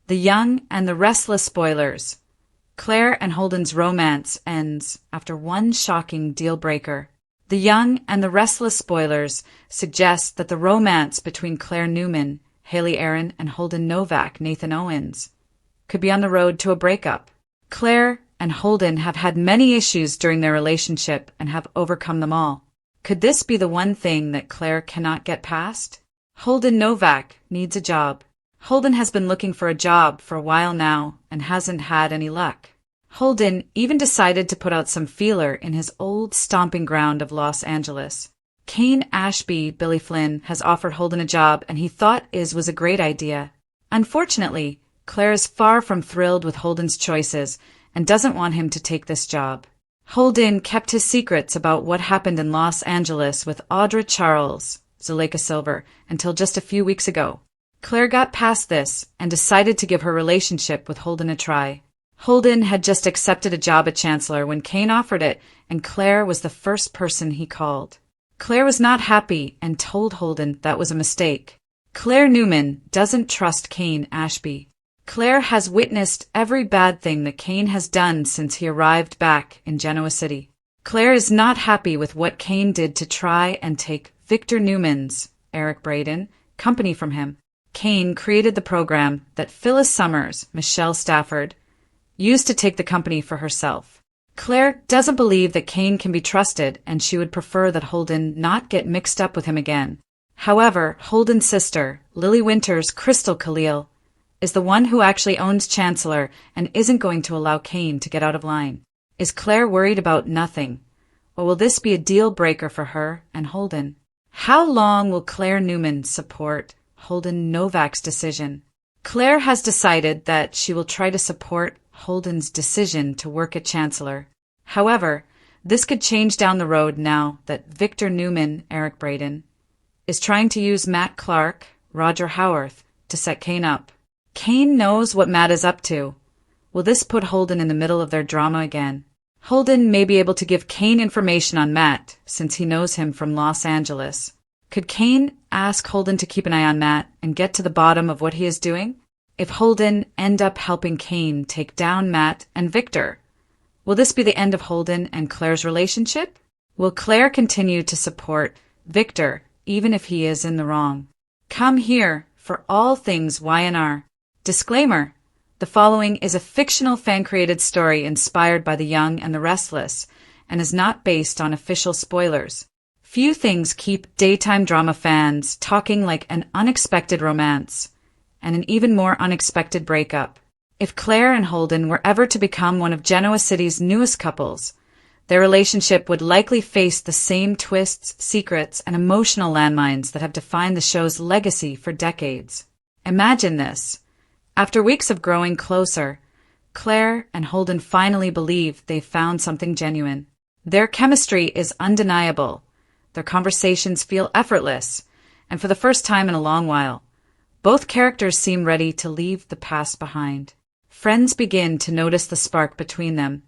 The Young and the Restless spoilers. Claire and Holden's romance ends after one shocking deal-breaker. The Young and the Restless spoilers suggest that the romance between Claire Newman, Haley Aaron, and Holden Novak, Nathan Owens, could be on the road to a breakup. Claire and Holden have had many issues during their relationship and have overcome them all. Could this be the one thing that Claire cannot get past? Holden Novak needs a job. Holden has been looking for a job for a while now and hasn't had any luck. Holden even decided to put out some feeler in his old stomping ground of Los Angeles. Kane Ashby, Billy Flynn, has offered Holden a job and he thought it was a great idea. Unfortunately, Claire is far from thrilled with Holden's choices and doesn't want him to take this job. Holden kept his secrets about what happened in Los Angeles with Audra Charles, Zuleika Silver, until just a few weeks ago. Claire got past this and decided to give her relationship with Holden a try. Holden had just accepted a job at Chancellor when Kane offered it, and Claire was the first person he called. Claire was not happy and told Holden that was a mistake. Claire Newman doesn't trust Kane Ashby. Claire has witnessed every bad thing that Kane has done since he arrived back in Genoa City. Claire is not happy with what Kane did to try and take Victor Newman's, Eric Braeden, company from him. Kane created the program that Phyllis Summers, Michelle Stafford, used to take the company for herself. Claire doesn't believe that Kane can be trusted and she would prefer that Holden not get mixed up with him again. However, Holden's sister, Lily Winter's Crystal Khalil, is the one who actually owns Chancellor and isn't going to allow Kane to get out of line. Is Claire worried about nothing? Or will this be a deal breaker for her and Holden? How long will Claire Newman support Holden Novak's decision? Claire has decided that she will try to support Holden's decision to work at Chancellor. However, this could change down the road now that Victor Newman, Eric Braeden, is trying to use Matt Clark, Roger Howarth, to set Kane up. Kane knows what Matt is up to. Will this put Holden in the middle of their drama again? Holden may be able to give Kane information on Matt, since he knows him from Los Angeles. Could Kane ask Holden to keep an eye on Matt and get to the bottom of what he is doing? If Holden end up helping Kane take down Matt and Victor, will this be the end of Holden and Claire's relationship? Will Claire continue to support Victor even if he is in the wrong? Come here for all things Y&R. Disclaimer: the following is a fictional fan-created story inspired by The Young and the Restless and is not based on official spoilers. Few things keep daytime drama fans talking like an unexpected romance and an even more unexpected breakup. If Claire and Holden were ever to become one of Genoa City's newest couples, their relationship would likely face the same twists, secrets, and emotional landmines that have defined the show's legacy for decades. Imagine this. After weeks of growing closer, Claire and Holden finally believe they've found something genuine. Their chemistry is undeniable. Their conversations feel effortless, and for the first time in a long while, both characters seem ready to leave the past behind. Friends begin to notice the spark between them,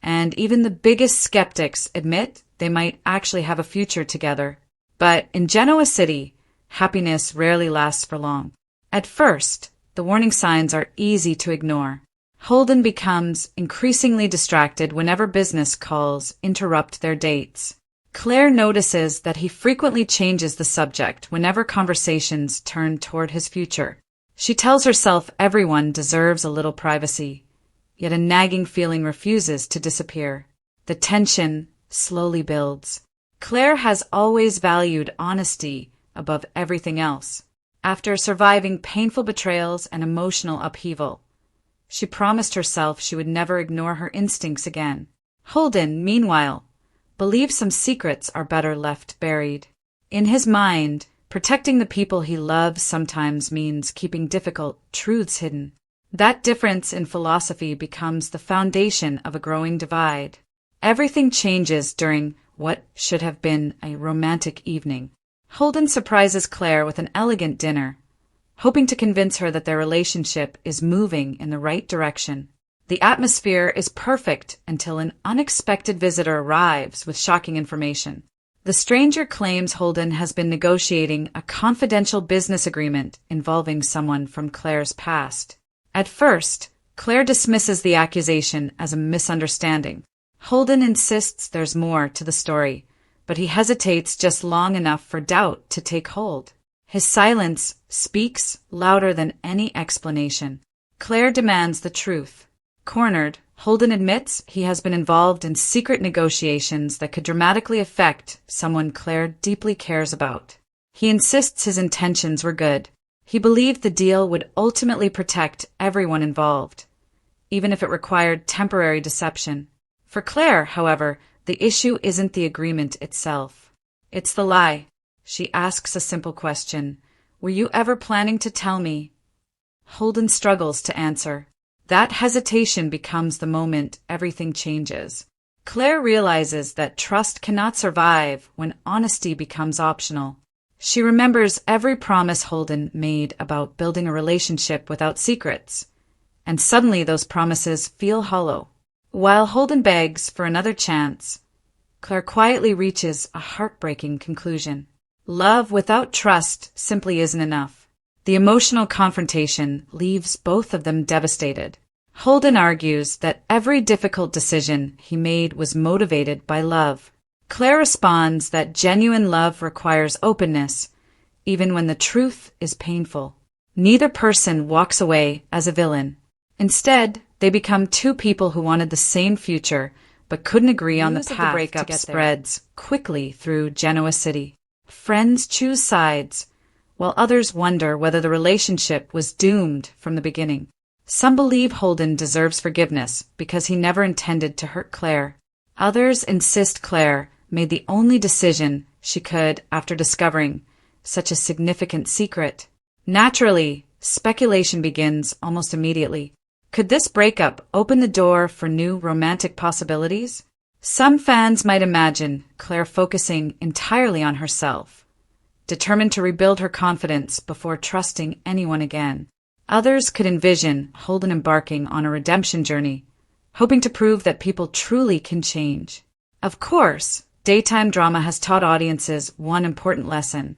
and even the biggest skeptics admit they might actually have a future together. But in Genoa City, happiness rarely lasts for long. At first, the warning signs are easy to ignore. Holden becomes increasingly distracted whenever business calls interrupt their dates. Claire notices that he frequently changes the subject whenever conversations turn toward his future. She tells herself everyone deserves a little privacy, yet a nagging feeling refuses to disappear. The tension slowly builds. Claire has always valued honesty above everything else. After surviving painful betrayals and emotional upheaval, she promised herself she would never ignore her instincts again. Holden, meanwhile, believes some secrets are better left buried. In his mind, protecting the people he loves sometimes means keeping difficult truths hidden. That difference in philosophy becomes the foundation of a growing divide. Everything changes during what should have been a romantic evening. Holden surprises Claire with an elegant dinner, hoping to convince her that their relationship is moving in the right direction. The atmosphere is perfect until an unexpected visitor arrives with shocking information. The stranger claims Holden has been negotiating a confidential business agreement involving someone from Claire's past. At first, Claire dismisses the accusation as a misunderstanding. Holden insists there's more to the story, but he hesitates just long enough for doubt to take hold. His silence speaks louder than any explanation. Claire demands the truth. Cornered, Holden admits he has been involved in secret negotiations that could dramatically affect someone Claire deeply cares about. He insists his intentions were good. He believed the deal would ultimately protect everyone involved, even if it required temporary deception. For Claire, however, the issue isn't the agreement itself. It's the lie. She asks a simple question. Were you ever planning to tell me? Holden struggles to answer. That hesitation becomes the moment everything changes. Claire realizes that trust cannot survive when honesty becomes optional. She remembers every promise Holden made about building a relationship without secrets, and suddenly those promises feel hollow. While Holden begs for another chance, Claire quietly reaches a heartbreaking conclusion. Love without trust simply isn't enough. The emotional confrontation leaves both of them devastated. Holden argues that every difficult decision he made was motivated by love. Claire responds that genuine love requires openness, even when the truth is painful. Neither person walks away as a villain. Instead, they become two people who wanted the same future, but couldn't agree on the path. The breakup spreads quickly through Genoa City. Friends choose sides, while others wonder whether the relationship was doomed from the beginning. Some believe Holden deserves forgiveness because he never intended to hurt Claire. Others insist Claire made the only decision she could after discovering such a significant secret. Naturally, speculation begins almost immediately. Could this breakup open the door for new romantic possibilities? Some fans might imagine Claire focusing entirely on herself, determined to rebuild her confidence before trusting anyone again. Others could envision Holden embarking on a redemption journey, hoping to prove that people truly can change. Of course, daytime drama has taught audiences one important lesson.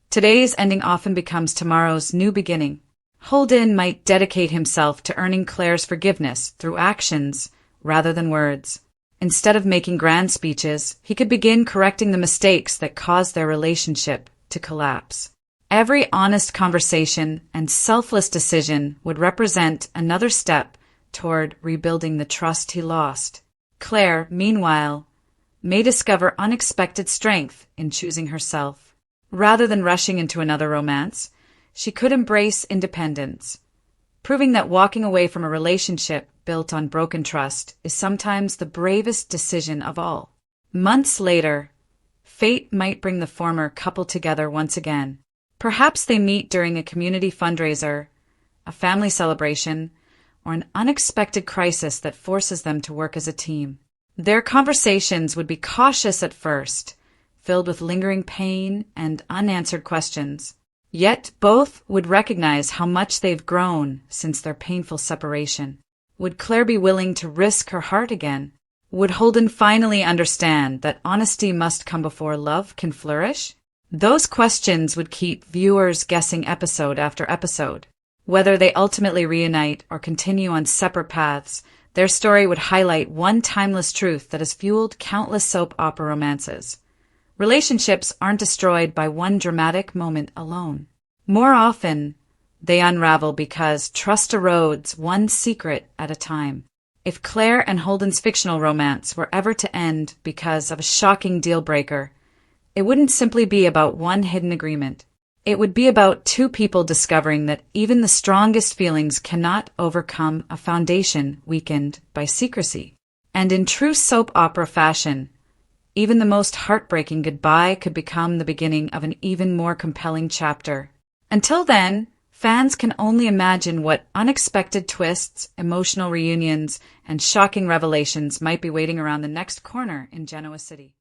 Today's ending often becomes tomorrow's new beginning. Holden might dedicate himself to earning Claire's forgiveness through actions rather than words. Instead of making grand speeches, he could begin correcting the mistakes that caused their relationship to collapse. Every honest conversation and selfless decision would represent another step toward rebuilding the trust he lost. Claire, meanwhile, may discover unexpected strength in choosing herself. Rather than rushing into another romance, she could embrace independence, proving that walking away from a relationship built on broken trust is sometimes the bravest decision of all. Months later, fate might bring the former couple together once again. Perhaps they meet during a community fundraiser, a family celebration, or an unexpected crisis that forces them to work as a team. Their conversations would be cautious at first, filled with lingering pain and unanswered questions. Yet both would recognize how much they've grown since their painful separation. Would Claire be willing to risk her heart again? Would Holden finally understand that honesty must come before love can flourish? Those questions would keep viewers guessing episode after episode. Whether they ultimately reunite or continue on separate paths, their story would highlight one timeless truth that has fueled countless soap opera romances. Relationships aren't destroyed by one dramatic moment alone. More often, they unravel because trust erodes one secret at a time. If Claire and Holden's fictional romance were ever to end because of a shocking deal breaker, it wouldn't simply be about one hidden agreement. It would be about two people discovering that even the strongest feelings cannot overcome a foundation weakened by secrecy. And in true soap opera fashion, even the most heartbreaking goodbye could become the beginning of an even more compelling chapter. Until then, fans can only imagine what unexpected twists, emotional reunions, and shocking revelations might be waiting around the next corner in Genoa City.